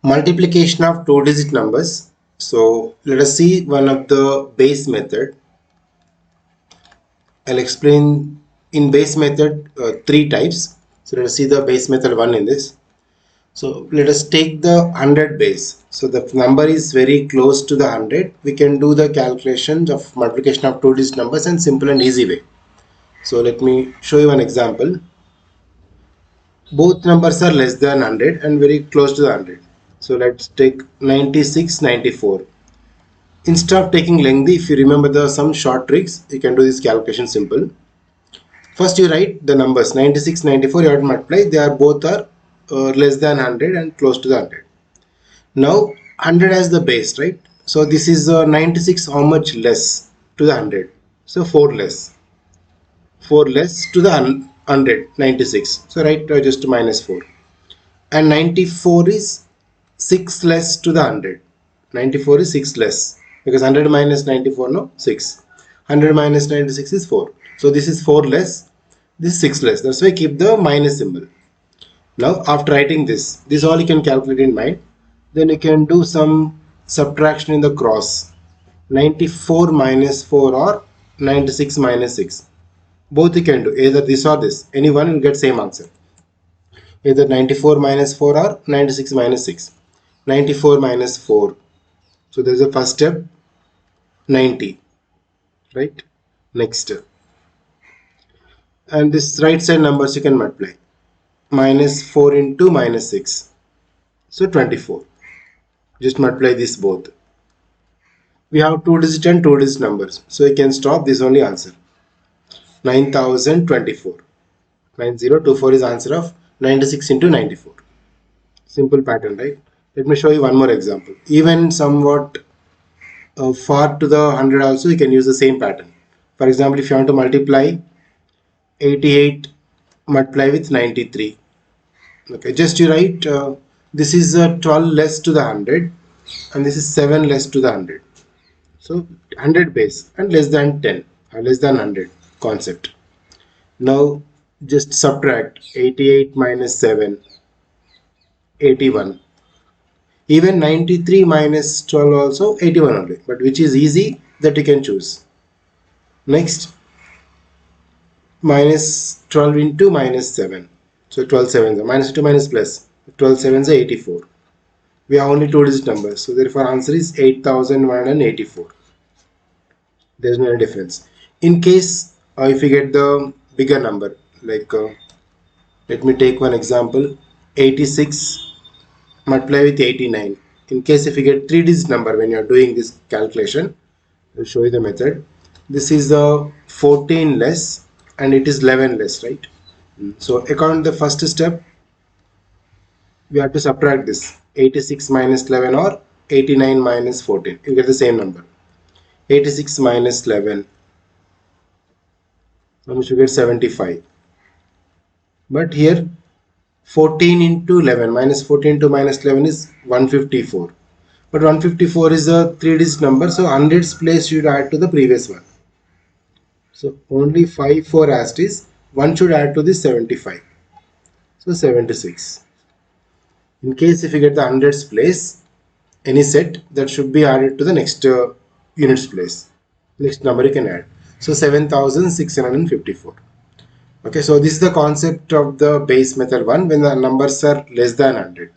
Multiplication of two-digit numbers. So let us see one of the base method. I'll explain in base method three types. So let us see the base method one in this. So let us take the 100 base. So the number is very close to the 100. We can do the calculations of multiplication of two-digit numbers in simple and easy way. So let me show you an example. Both numbers are less than 100 and very close to the 100. So let's take 96, 94. Instead of taking lengthy, if you remember some short tricks, you can do this calculation simple. First you write the numbers 96, 94, you have to multiply. They are both are less than 100 and close to the 100. Now 100 as the base, right? So this is 96, how much less to the 100? So 4 less. 4 less to the 100, 96. So write just minus 4. And 94 is 6 less to the 100. 94 is 6 less. Because 100 minus 94, no? 6. 100 minus 96 is 4. So this is 4 less. This is 6 less. That's why keep the minus symbol. Now after writing this all you can calculate in mind. Then you can do some subtraction in the cross. 94 minus 4 or 96 minus 6. Both you can do. Either this or this. Any one will get same answer. Either 94 minus 4 or 96 minus 6. 94 minus 4. So there is a first step. 90. Right? Next step. And this right side numbers you can multiply. Minus 4 into minus 6. So 24. Just multiply this both. We have two-digit and two-digit numbers. So you can stop this only answer. 9024. 9024 is answer of 96 into 94. Simple pattern, right? Let me show you one more example. Even somewhat far to the 100 also you can use the same pattern. For example, if you want to multiply 88 multiply with 93. Okay, just you write this is 12 less to the 100 and this is 7 less to the 100. So 100 base and less than 10 or less than 100 concept. Now just subtract 88 minus 7, 81. Even 93 minus 12 also 81 only, but which is easy that you can choose. Next, minus 12 into minus 7. So 12 sevens, minus 2 minus plus. 12 sevens are 84. We have only two-digit numbers, so therefore answer is 8184. There is no difference. In case if you get the bigger number, like let me take one example, 86 multiply with 89. In case if you get three-digit number when you are doing this calculation, I will show you the method. This is 14 less and it is 11 less, right? So according to the first step, we have to subtract this 86 minus 11 or 89 minus 14. You get the same number. 86 minus 11. Now we should get 75. But here 14 into 11 minus 14 into minus 11 is 154. But 154 is a three-digit number, so 100's place should add to the previous one. So only 5 4 as it is. One should add to this 75. So 76. In case if you get the hundreds place, any set that should be added to the next units place. Next number you can add. So 7654. Okay, so this is the concept of the base method 1 when the numbers are less than 100.